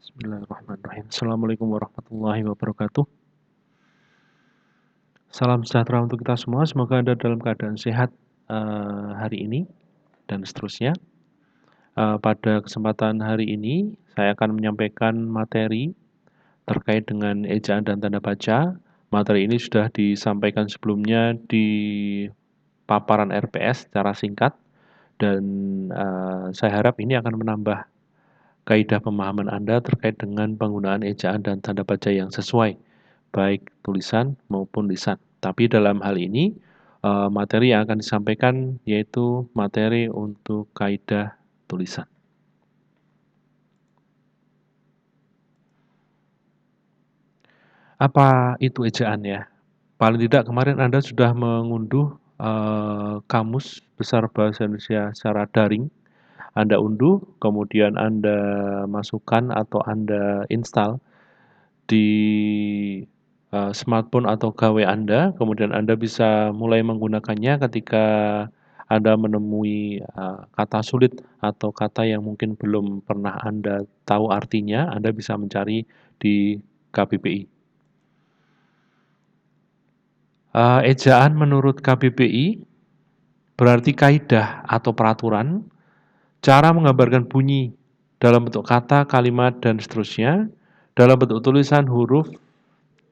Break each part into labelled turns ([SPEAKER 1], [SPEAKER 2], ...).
[SPEAKER 1] Bismillahirrahmanirrahim. Assalamualaikum warahmatullahi wabarakatuh. Salam sejahtera untuk kita semua. Semoga Anda dalam keadaan sehat hari ini dan seterusnya. Pada kesempatan hari ini, saya akan menyampaikan materi terkait dengan ejaan dan tanda baca. Materi ini sudah disampaikan sebelumnya di paparan RPS secara singkat, dan saya harap ini akan menambah kaidah pemahaman Anda terkait dengan penggunaan ejaan dan tanda baca yang sesuai, baik tulisan maupun lisan. Tapi dalam hal ini, materi yang akan disampaikan yaitu materi untuk kaidah tulisan. Apa itu ejaan ya? Paling tidak kemarin Anda sudah mengunduh kamus besar bahasa Indonesia secara daring. Anda unduh, kemudian Anda masukkan atau Anda install di smartphone atau gawai Anda, kemudian Anda bisa mulai menggunakannya ketika Anda menemui kata sulit atau kata yang mungkin belum pernah Anda tahu artinya, Anda bisa mencari di KBBI. Ejaan menurut KBBI berarti kaidah atau peraturan, cara menggambarkan bunyi dalam bentuk kata, kalimat, dan seterusnya, dalam bentuk tulisan, huruf,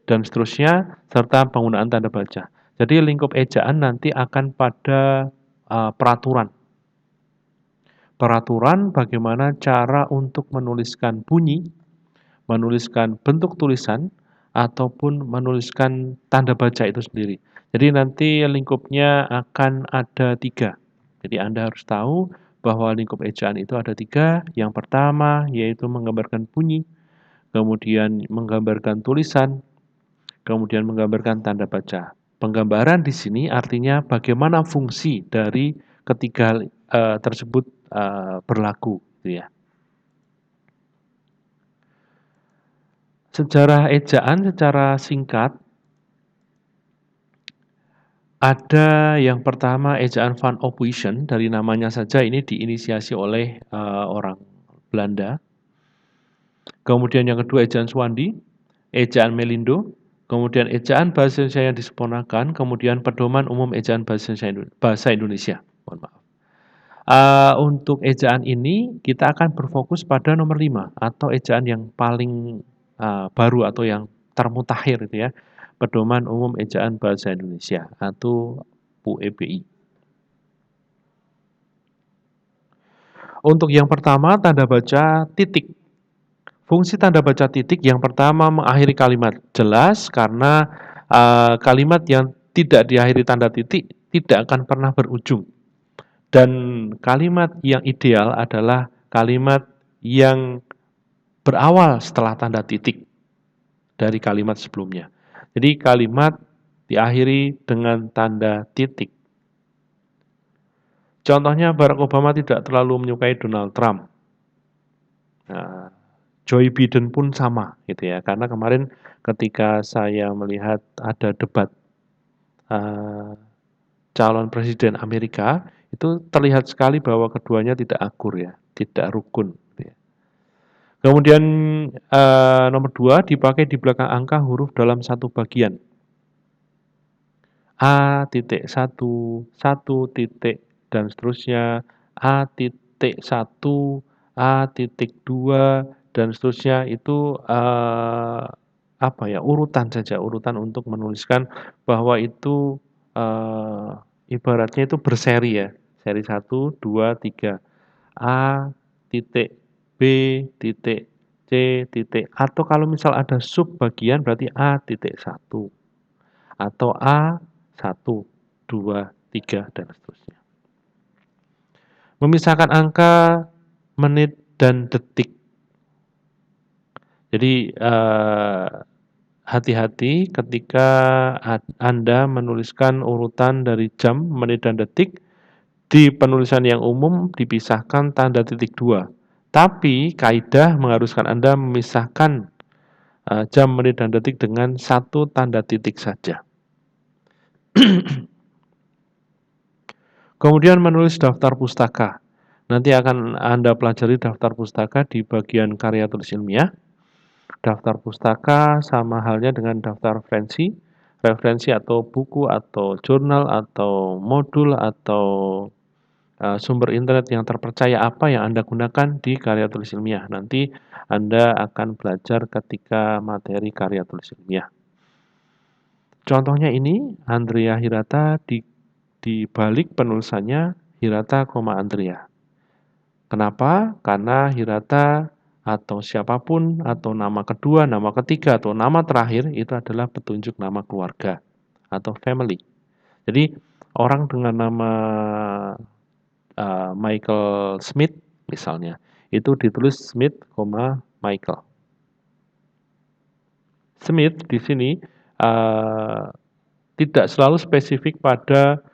[SPEAKER 1] dan seterusnya, serta penggunaan tanda baca. Jadi lingkup ejaan nanti akan pada peraturan. Peraturan bagaimana cara untuk menuliskan bunyi, menuliskan bentuk tulisan, ataupun menuliskan tanda baca itu sendiri. Jadi nanti lingkupnya akan ada 3. Jadi Anda harus tahu bahwa lingkup ejaan itu ada 3. Yang pertama yaitu menggambarkan bunyi, kemudian menggambarkan tulisan, kemudian menggambarkan tanda baca. Penggambaran di sini artinya bagaimana fungsi dari ketiga tersebut berlaku, gitu ya. Sejarah ejaan secara singkat, ada yang pertama ejaan Van Ophuijsen, dari namanya saja ini diinisiasi oleh orang Belanda. Kemudian yang kedua ejaan Swandi, ejaan Melindo, kemudian ejaan bahasa Indonesia yang disempurnakan, kemudian pedoman umum ejaan bahasa Indonesia. Mohon maaf. Untuk ejaan ini kita akan berfokus pada nomor 5 atau ejaan yang paling baru atau yang termutakhir itu ya. Pedoman Umum Ejaan Bahasa Indonesia atau PUEBI. Untuk yang pertama tanda baca titik. Fungsi tanda baca titik yang pertama mengakhiri kalimat. Jelas karena kalimat yang tidak diakhiri tanda titik tidak akan pernah berujung. Dan kalimat yang ideal adalah kalimat yang berawal setelah tanda titik dari kalimat sebelumnya. Jadi kalimat diakhiri dengan tanda titik. Contohnya Barack Obama tidak terlalu menyukai Donald Trump. Nah, Joe Biden pun sama gitu ya. Karena kemarin ketika saya melihat ada debat calon presiden Amerika, itu terlihat sekali bahwa keduanya tidak akur ya, tidak rukun. Gitu ya. Kemudian nomor 2 dipakai di belakang angka huruf dalam satu bagian. A.1, 1 titik, dan seterusnya, A.1, A.2, dan seterusnya itu apa ya, urutan saja, urutan untuk menuliskan bahwa itu ibaratnya itu berseri ya, seri 1, 2, 3, A titik, B titik, C titik, atau kalau misal ada sub bagian berarti A titik 1 atau A 1, 2, 3, dan seterusnya. Memisahkan angka, menit, dan detik. Jadi hati-hati ketika Anda menuliskan urutan dari jam, menit, dan detik. Di penulisan yang umum dipisahkan tanda titik 2. Tapi kaidah mengharuskan Anda memisahkan jam, menit, dan detik dengan satu tanda titik saja. Kemudian menulis daftar pustaka. Nanti akan Anda pelajari daftar pustaka di bagian karya tulis ilmiah. Daftar pustaka sama halnya dengan daftar referensi atau buku atau jurnal atau modul atau sumber internet yang terpercaya apa yang Anda gunakan di karya tulis ilmiah. Nanti Anda akan belajar ketika materi karya tulis ilmiah. Contohnya ini, Andrea Hirata di balik penulisannya Hirata, Andrea. Kenapa? Karena Hirata atau siapapun atau nama kedua, nama ketiga atau nama terakhir itu adalah petunjuk nama keluarga atau family. Jadi orang dengan nama Michael Smith misalnya, itu ditulis Smith, Michael. Smith di sini tidak selalu spesifik pada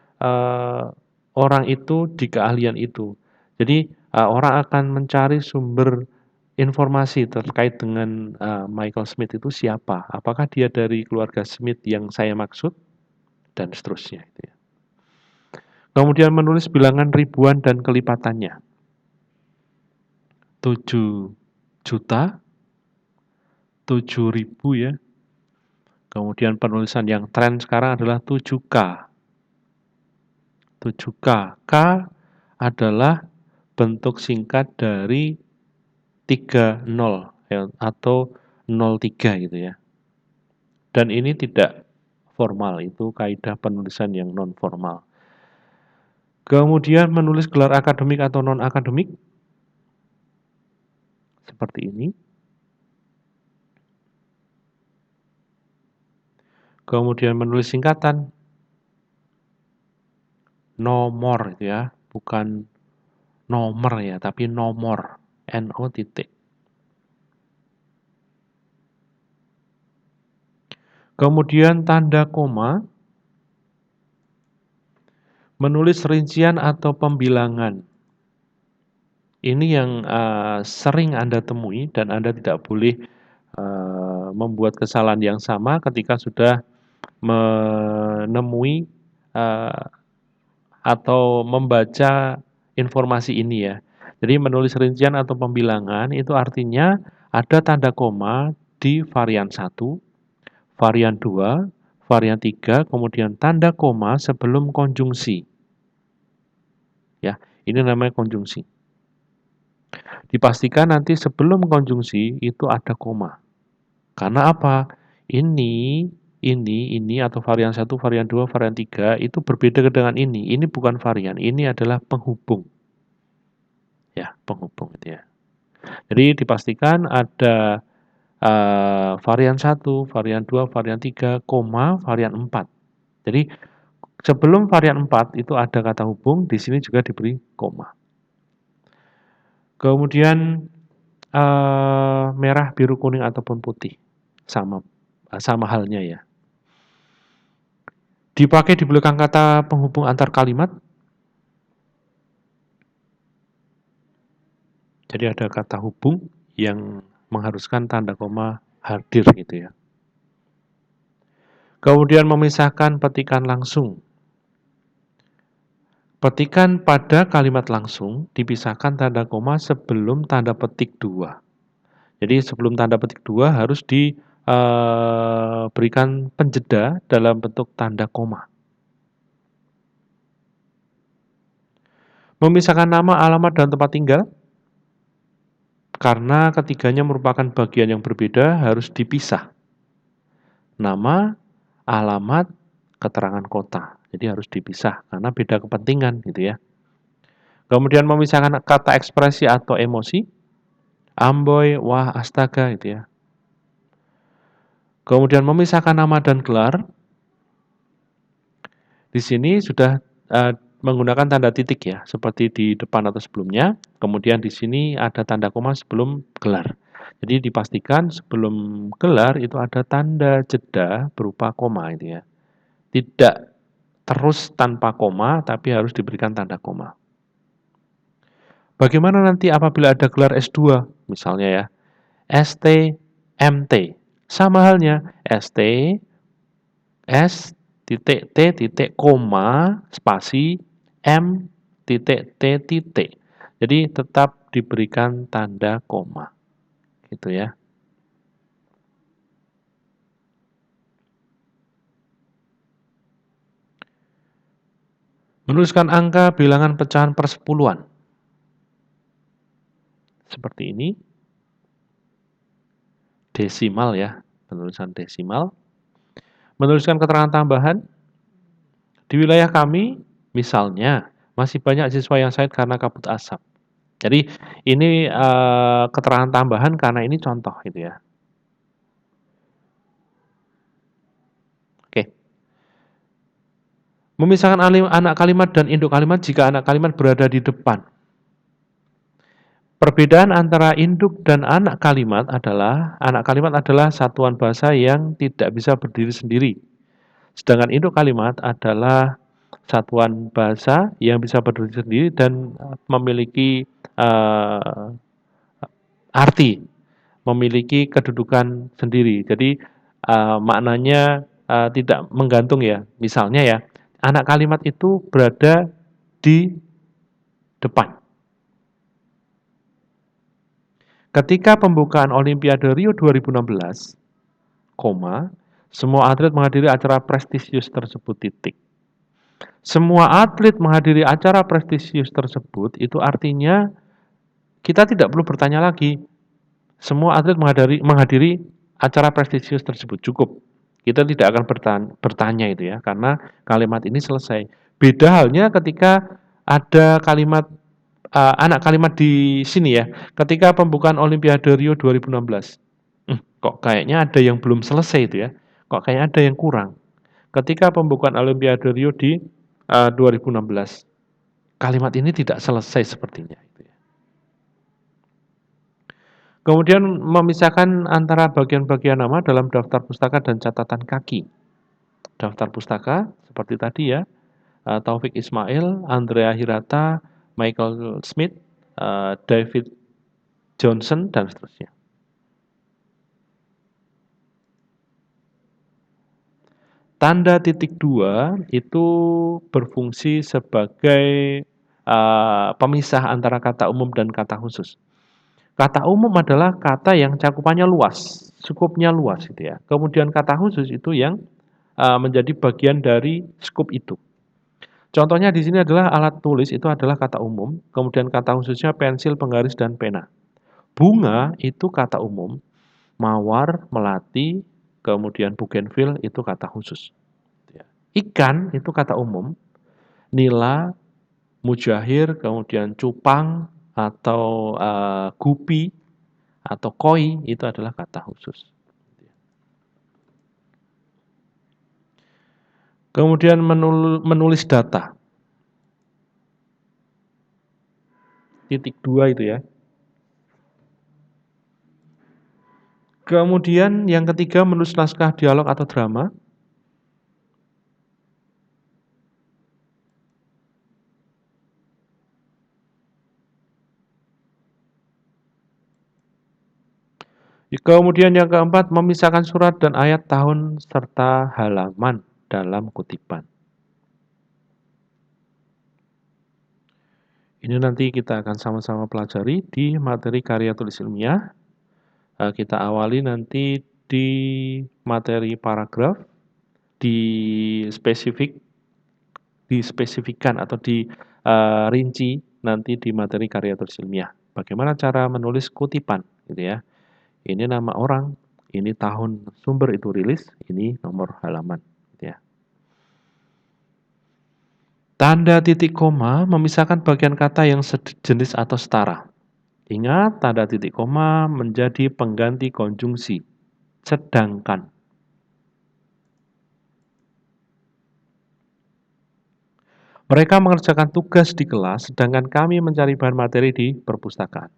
[SPEAKER 1] orang itu di keahlian itu. Jadi orang akan mencari sumber informasi terkait dengan Michael Smith itu siapa? Apakah dia dari keluarga Smith yang saya maksud? Dan seterusnya. Gitu ya. Kemudian menulis bilangan ribuan dan kelipatannya. 7 juta, 7.000 ya. Kemudian penulisan yang tren sekarang adalah 7K. 7K. K adalah bentuk singkat dari 30 ya, atau 03 gitu ya. Dan ini tidak formal, itu kaidah penulisan yang non formal. Kemudian menulis gelar akademik atau non akademik seperti ini. Kemudian menulis singkatan nomor gitu ya, bukan nomor ya, tapi nomor, NO titik. Kemudian tanda koma, menulis rincian atau pembilangan. Ini yang sering Anda temui dan Anda tidak boleh membuat kesalahan yang sama ketika sudah menemui atau membaca informasi ini ya. Jadi menulis rincian atau pembilangan itu artinya ada tanda koma di varian 1, varian 2, varian 3, kemudian tanda koma sebelum konjungsi. Ya, ini namanya konjungsi. Dipastikan nanti sebelum konjungsi itu ada koma. Karena apa? Ini atau varian 1, varian 2, varian 3 itu berbeda dengan ini. Ini bukan varian, ini adalah penghubung. Ya, penghubung itu ya. Jadi dipastikan ada varian 1, varian 2, varian 3, koma, varian 4. Jadi sebelum varian 4 itu ada kata hubung, di sini juga diberi koma. Kemudian merah, biru, kuning ataupun putih. Sama halnya ya. Dipakai di belakang kata penghubung antar kalimat. Jadi ada kata hubung yang mengharuskan tanda koma hadir gitu ya. Kemudian memisahkan petikan langsung. Petikan pada kalimat langsung dipisahkan tanda koma sebelum tanda petik 2. Jadi sebelum tanda petik 2 harus diberikan penjeda dalam bentuk tanda koma. Memisahkan nama, alamat, dan tempat tinggal. Karena ketiganya merupakan bagian yang berbeda harus dipisah. Nama, alamat, keterangan kota. Jadi harus dipisah karena beda kepentingan gitu ya. Kemudian memisahkan kata ekspresi atau emosi. Amboy, wah, astaga gitu ya. Kemudian memisahkan nama dan gelar. Di sini sudah menggunakan tanda titik ya, seperti di depan atau sebelumnya. Kemudian di sini ada tanda koma sebelum gelar. Jadi dipastikan sebelum gelar itu ada tanda jeda berupa koma itu ya. Tidak terus tanpa koma, tapi harus diberikan tanda koma. Bagaimana nanti apabila ada gelar S2 misalnya ya. ST, MT. Sama halnya ST, S, titik, T, titik, koma, spasi, M, titik, T, titik. Jadi tetap diberikan tanda koma. Gitu ya. Menuliskan angka bilangan pecahan persepuluhan. Seperti ini. Desimal ya, penulisan desimal. Menuliskan keterangan tambahan. Di wilayah kami, misalnya, masih banyak siswa yang sakit karena kabut asap. Jadi ini keterangan tambahan karena ini contoh gitu ya. Oke. Memisahkan anak kalimat dan induk kalimat jika anak kalimat berada di depan. Perbedaan antara induk dan anak kalimat adalah satuan bahasa yang tidak bisa berdiri sendiri. Sedangkan induk kalimat adalah satuan bahasa yang bisa berdiri sendiri dan memiliki arti, memiliki kedudukan sendiri. Jadi maknanya tidak menggantung ya. Misalnya ya, anak kalimat itu berada di depan. Ketika pembukaan Olimpiade Rio 2016, semua atlet menghadiri acara prestisius tersebut titik. Semua atlet menghadiri acara prestisius tersebut itu artinya kita tidak perlu bertanya lagi. Semua atlet menghadiri acara prestisius tersebut cukup. Kita tidak akan bertanya itu ya karena kalimat ini selesai. Beda halnya ketika ada kalimat anak kalimat di sini ya. Ketika pembukaan Olimpiade Rio 2016. Kok kayaknya ada yang belum selesai itu ya. Kok kayaknya ada yang kurang. Ketika pembukaan Olimpiade Rio di 2016. Kalimat ini tidak selesai sepertinya. Kemudian memisahkan antara bagian-bagian nama dalam daftar pustaka dan catatan kaki. Daftar pustaka seperti tadi ya, Taufik Ismail, Andrea Hirata, Michael Smith, David Johnson, dan seterusnya. Tanda titik 2 itu berfungsi sebagai pemisah antara kata umum dan kata khusus. Kata umum adalah kata yang cakupannya luas, skupnya luas gitu ya. Kemudian kata khusus itu yang menjadi bagian dari skup itu. Contohnya di sini adalah alat tulis itu adalah kata umum, kemudian kata khususnya pensil, penggaris, dan pena. Bunga itu kata umum, mawar, melati, kemudian bougainville itu kata khusus. Ikan itu kata umum, nila, mujahir, kemudian cupang, atau gupi, atau koi itu adalah kata khusus. Kemudian menulis data. Titik 2 itu ya. Kemudian yang ketiga menulis naskah dialog atau drama. Kemudian yang keempat, memisahkan surat dan ayat tahun serta halaman dalam kutipan. Ini nanti kita akan sama-sama pelajari di materi karya tulis ilmiah. Kita awali nanti di materi paragraf, dispesifikkan atau dirinci nanti di materi karya tulis ilmiah. Bagaimana cara menulis kutipan, gitu ya. Ini nama orang, ini tahun sumber itu rilis, ini nomor halaman. Gitu ya. Tanda titik koma memisahkan bagian kata yang sejenis atau setara. Ingat, tanda titik koma menjadi pengganti konjungsi. Sedangkan. Mereka mengerjakan tugas di kelas, sedangkan kami mencari bahan materi di perpustakaan.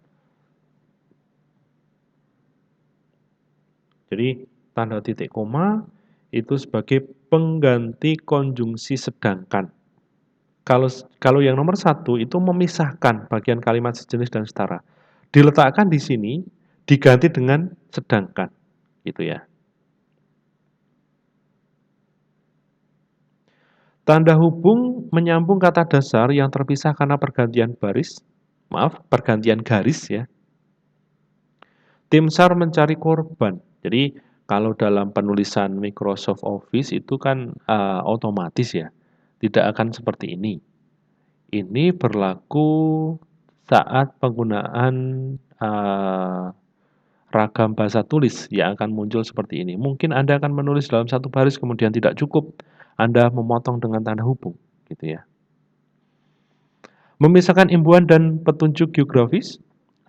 [SPEAKER 1] Jadi tanda titik koma itu sebagai pengganti konjungsi sedangkan. Kalau yang nomor 1 itu memisahkan bagian kalimat sejenis dan setara. Diletakkan di sini diganti dengan sedangkan, gitu ya. Tanda hubung menyambung kata dasar yang terpisah karena pergantian garis ya. Tim SAR mencari korban. Jadi kalau dalam penulisan Microsoft Office itu kan otomatis ya, tidak akan seperti ini. Ini berlaku saat penggunaan ragam bahasa tulis yang akan muncul seperti ini. Mungkin Anda akan menulis dalam satu baris kemudian tidak cukup. Anda memotong dengan tanda hubung, gitu ya. Memisahkan imbuhan dan petunjuk geografis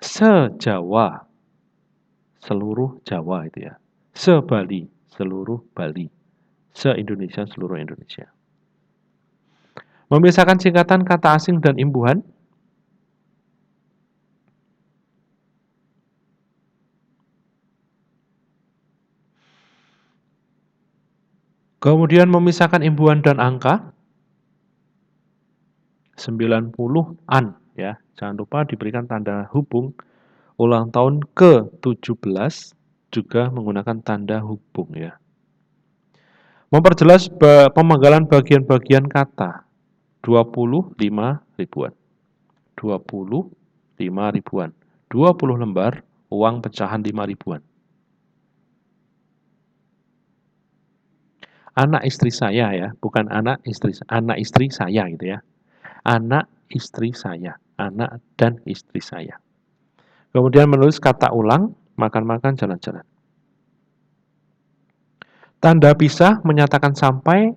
[SPEAKER 1] se-Jawa, seluruh Jawa itu ya. Se-Bali, seluruh Bali. Se-Indonesia, seluruh Indonesia. Memisahkan singkatan kata asing dan imbuhan. Kemudian memisahkan imbuhan dan angka. 90-an ya. Jangan lupa diberikan tanda hubung. Ulang tahun ke-17 juga menggunakan tanda hubung ya. Memperjelas pemanggalan bagian-bagian kata. 25 ribuan. 25 ribuan. 20 lembar uang pecahan 5 ribuan. Anak istri saya ya, bukan anak istri saya gitu ya. Anak istri saya, anak dan istri saya. Kemudian menulis kata ulang, makan-makan, jalan-jalan. Tanda pisah menyatakan sampai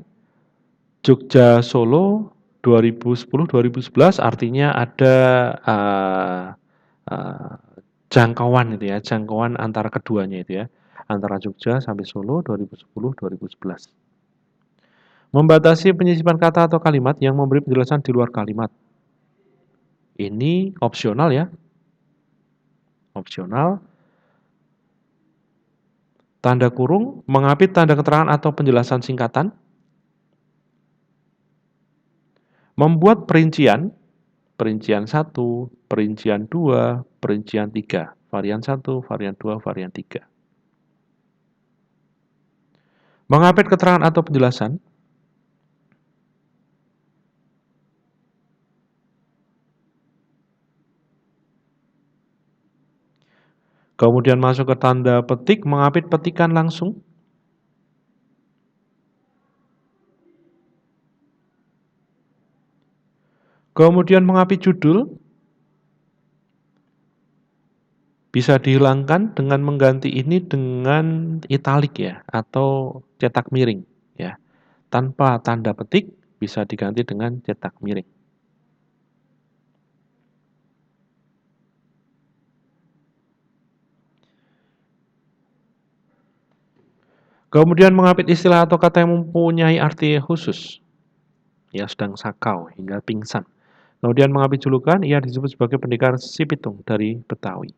[SPEAKER 1] Jogja Solo 2010-2011 artinya ada jangkauan itu ya, jangkauan antara keduanya itu ya, antara Jogja sampai Solo 2010-2011. Membatasi penyisipan kata atau kalimat yang memberi penjelasan di luar kalimat. Ini opsional ya. Opsional. Tanda kurung, mengapit tanda keterangan atau penjelasan singkatan. Membuat perincian, perincian 1, perincian 2, perincian 3. Varian 1, varian 2, varian 3. Mengapit keterangan atau penjelasan. Kemudian masuk ke tanda petik, mengapit petikan langsung. Kemudian mengapit judul. Bisa dihilangkan dengan mengganti ini dengan italik ya, atau cetak miring ya. Tanpa tanda petik bisa diganti dengan cetak miring. Kemudian mengapit istilah atau kata yang mempunyai arti khusus. Ya sedang sakau hingga pingsan. Kemudian mengapit julukan, ia disebut sebagai pendekar si pitung dari Betawi.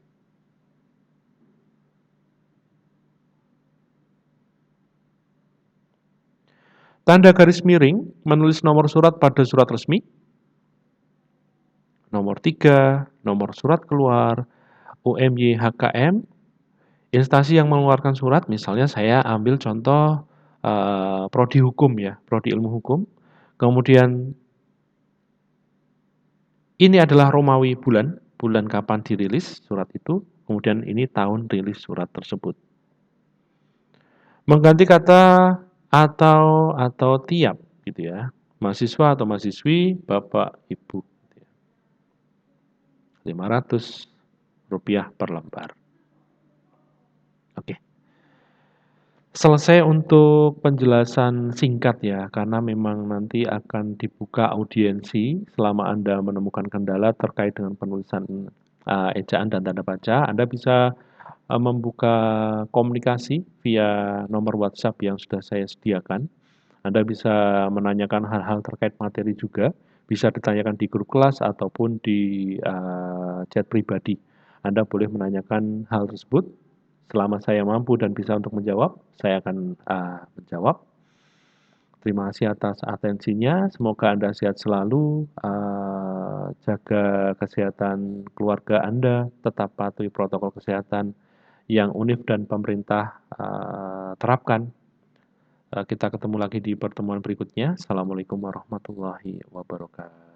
[SPEAKER 1] Tanda garis miring, menulis nomor surat pada surat resmi. Nomor 3, nomor surat keluar, UMY HKM, instansi yang mengeluarkan surat, misalnya saya ambil contoh prodi hukum ya, prodi ilmu hukum. Kemudian ini adalah Romawi bulan kapan dirilis surat itu, kemudian ini tahun rilis surat tersebut. Mengganti kata atau tiap gitu ya. Mahasiswa atau mahasiswi, Bapak, Ibu. 500 rupiah per lembar. Oke. Selesai untuk penjelasan singkat ya, karena memang nanti akan dibuka audiensi selama Anda menemukan kendala terkait dengan penulisan ejaan dan tanda baca. Anda bisa membuka komunikasi via nomor WhatsApp yang sudah saya sediakan. Anda bisa menanyakan hal-hal terkait materi juga, bisa ditanyakan di grup kelas ataupun di chat pribadi. Anda boleh menanyakan hal tersebut. Selama saya mampu dan bisa untuk menjawab, saya akan menjawab. Terima kasih atas atensinya. Semoga Anda sehat selalu, jaga kesehatan keluarga Anda, tetap patuhi protokol kesehatan yang UNIF dan pemerintah terapkan. Kita ketemu lagi di pertemuan berikutnya. Assalamualaikum warahmatullahi wabarakatuh.